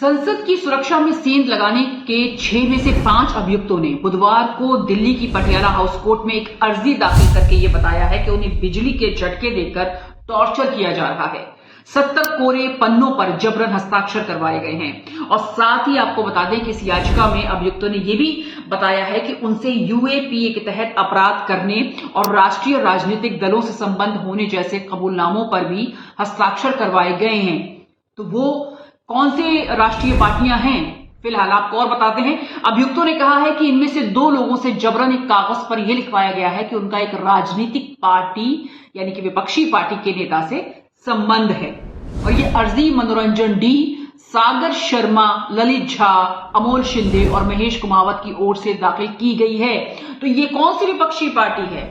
संसद की सुरक्षा में सेंध लगाने के 6 में से 5 अभियुक्तों ने बुधवार को दिल्ली की पटियाला हाउस कोर्ट में एक अर्जी दाखिल करके ये बताया है कि उन्हें बिजली के झटके देकर टॉर्चर किया जा रहा है। 70 कोरे पन्नों पर जबरन हस्ताक्षर करवाए गए हैं और साथ ही आपको बता दें कि इस याचिका में अभियुक्तों ने यह भी बताया है कि उनसे यूएपीए के तहत अपराध करने और राष्ट्रीय राजनीतिक दलों से संबंध होने जैसे कबूलनामों पर भी हस्ताक्षर करवाए गए हैं। तो वो कौन से राष्ट्रीय पार्टियां हैं, फिलहाल आपको और बताते हैं। अभियुक्तों ने कहा है कि इनमें से 2 लोगों से जबरन एक कागज पर यह लिखवाया गया है कि उनका एक राजनीतिक पार्टी यानी कि विपक्षी पार्टी के नेता से संबंध है और ये अर्जी मनोरंजन डी, सागर शर्मा, ललित झा, अमोल शिंदे और महेश कुमावत की ओर से दाखिल की गई है। तो ये कौन सी विपक्षी पार्टी है,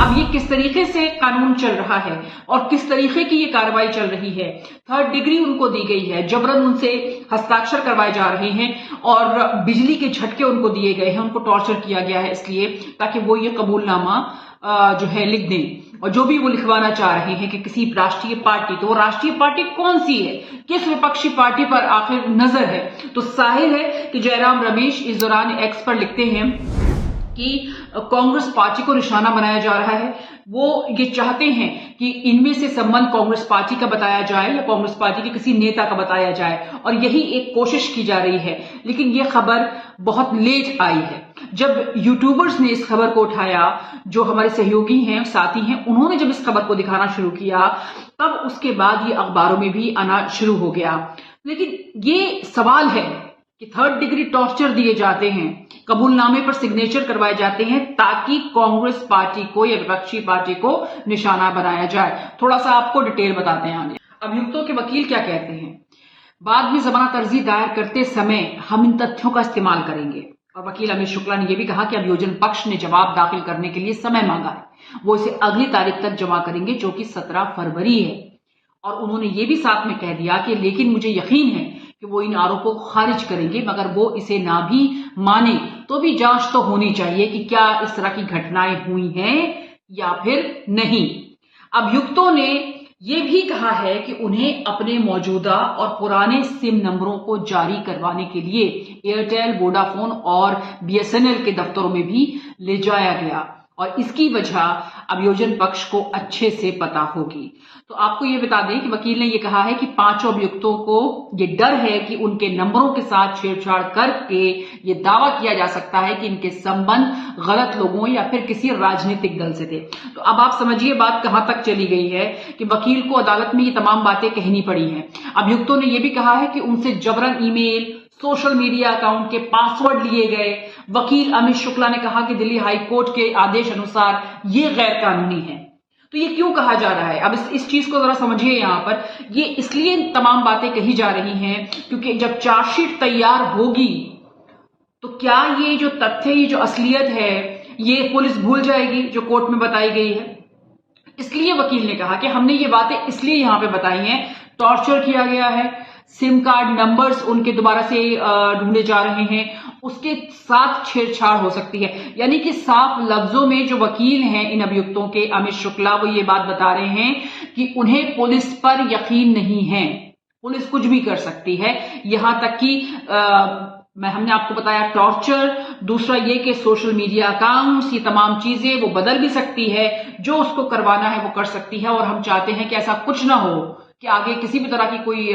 अब ये किस तरीके से कानून चल रहा है और किस तरीके की ये कार्रवाई चल रही है। 3rd डिग्री उनको दी गई है, जबरन उनसे हस्ताक्षर करवाए जा रहे हैं और बिजली के झटके उनको दिए गए हैं, उनको टॉर्चर किया गया है इसलिए ताकि वो ये कबूलनामा जो है लिख दें और जो भी वो लिखवाना चाह रहे हैं कि किसी राष्ट्रीय पार्टी, तो वो राष्ट्रीय पार्टी कौन सी है, किस विपक्षी पार्टी पर आखिर नजर है। तो जाहिर है कि जयराम रमेश इस दौरान एक्स पर लिखते हैं कि कांग्रेस पार्टी को निशाना बनाया जा रहा है। वो ये चाहते हैं कि इनमें से संबंध कांग्रेस पार्टी का बताया जाए या कांग्रेस पार्टी के किसी नेता का बताया जाए और यही एक कोशिश की जा रही है। लेकिन ये खबर बहुत लेट आई है। जब यूट्यूबर्स ने इस खबर को उठाया, जो हमारे सहयोगी हैं, साथी हैं, उन्होंने जब इस खबर को दिखाना शुरू किया तब उसके बाद ये अखबारों में भी आना शुरू हो गया। लेकिन ये सवाल है कि 3rd डिग्री टॉर्चर दिए जाते हैं, कबूलनामे पर सिग्नेचर करवाए जाते हैं ताकि कांग्रेस पार्टी को या विपक्षी पार्टी को निशाना बनाया जाए। थोड़ा सा आपको डिटेल बताते हैं आगे। अभियुक्तों के वकील क्या कहते हैं, बाद में जमानत अर्जी दायर करते समय हम इन तथ्यों का इस्तेमाल करेंगे। और वकील अमित शुक्ला ने यह भी कहा कि अभियोजन पक्ष ने जवाब दाखिल करने के लिए समय मांगा है, वो इसे अगली तारीख तक जमा करेंगे जो कि 17 फरवरी है। और उन्होंने ये भी साथ में कह दिया कि लेकिन मुझे यकीन है कि वो इन आरोपों को खारिज करेंगे, मगर वो इसे ना भी माने तो भी जांच तो होनी चाहिए कि क्या इस तरह की घटनाएं हुई हैं या फिर नहीं। अभियुक्तों ने ये भी कहा है कि उन्हें अपने मौजूदा और पुराने सिम नंबरों को जारी करवाने के लिए एयरटेल, वोडाफोन और बीएसएनएल के दफ्तरों में भी ले जाया गया और इसकी वजह अभियोजन पक्ष को अच्छे से पता होगी। तो आपको ये बता दें कि वकील ने ये कहा है कि 5 अभियुक्तों को ये डर है कि उनके नंबरों के साथ छेड़छाड़ करके ये दावा किया जा सकता है कि इनके संबंध गलत लोगों या फिर किसी राजनीतिक दल से थे। तो अब आप समझिए बात कहां तक चली गई है कि वकील को अदालत में ये तमाम बातें कहनी पड़ी हैं। अभियुक्तों ने यह भी कहा है कि उनसे जबरन ईमेल, सोशल मीडिया अकाउंट के पासवर्ड लिए गए। वकील अमित शुक्ला ने कहा कि दिल्ली हाई कोर्ट के आदेश अनुसार ये गैर कानूनी है। तो ये क्यों कहा जा रहा है, अब इस चीज को जरा समझिए। यहां पर ये इसलिए तमाम बातें कही जा रही हैं क्योंकि जब चार्जशीट तैयार होगी तो क्या ये जो तथ्य, ये जो असलियत है, ये पुलिस भूल जाएगी जो कोर्ट में बताई गई है। इसलिए वकील ने कहा कि हमने ये बातें इसलिए यहां पे बताई हैं, टॉर्चर किया गया है, सिम कार्ड नंबर्स उनके दोबारा से ढूंढे जा रहे हैं, उसके साथ छेड़छाड़ हो सकती है। यानी कि साफ लफ्जों में जो वकील हैं इन अभियुक्तों के, अमित शुक्ला, वो ये बात बता रहे हैं कि उन्हें पुलिस पर यकीन नहीं है, पुलिस कुछ भी कर सकती है। यहां तक कि हमने आपको बताया टॉर्चर, दूसरा ये कि सोशल मीडिया अकाउंट्स, ये तमाम चीजें वो बदल भी सकती है, जो उसको करवाना है वो कर सकती है। और हम चाहते हैं कि ऐसा कुछ ना हो कि आगे किसी भी तरह की कोई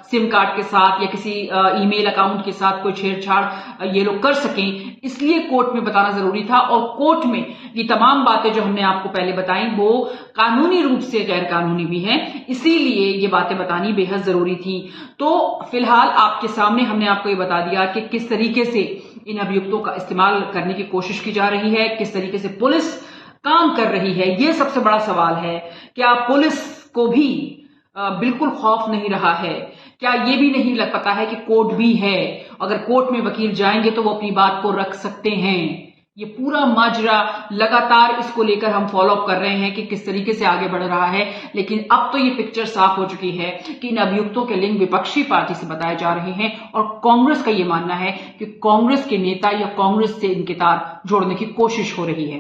सिम कार्ड के साथ या किसी ईमेल अकाउंट के साथ कोई छेड़छाड़ ये लोग कर सकें। इसलिए कोर्ट में बताना जरूरी था और कोर्ट में ये तमाम बातें जो हमने आपको पहले बताई वो कानूनी रूप से गैर कानूनी भी हैं, इसीलिए ये बातें बतानी बेहद जरूरी थी। तो फिलहाल आपके सामने हमने आपको ये बता दिया कि किस तरीके से इन अभियुक्तों का इस्तेमाल करने की कोशिश की जा रही है, किस तरीके से पुलिस काम कर रही है। ये सबसे बड़ा सवाल है, क्या पुलिस को भी बिल्कुल खौफ नहीं रहा है, क्या ये भी नहीं लग पता है कि कोर्ट भी है, अगर कोर्ट में वकील जाएंगे तो वो अपनी बात को रख सकते हैं। ये पूरा माजरा लगातार इसको लेकर हम फॉलो अप कर रहे हैं कि किस तरीके से आगे बढ़ रहा है। लेकिन अब तो ये पिक्चर साफ हो चुकी है कि इन अभियुक्तों के लिंक विपक्षी पार्टी से बताए जा रहे हैं और कांग्रेस का ये मानना है कि कांग्रेस के नेता या कांग्रेस से इनके तार जोड़ने की कोशिश हो रही है।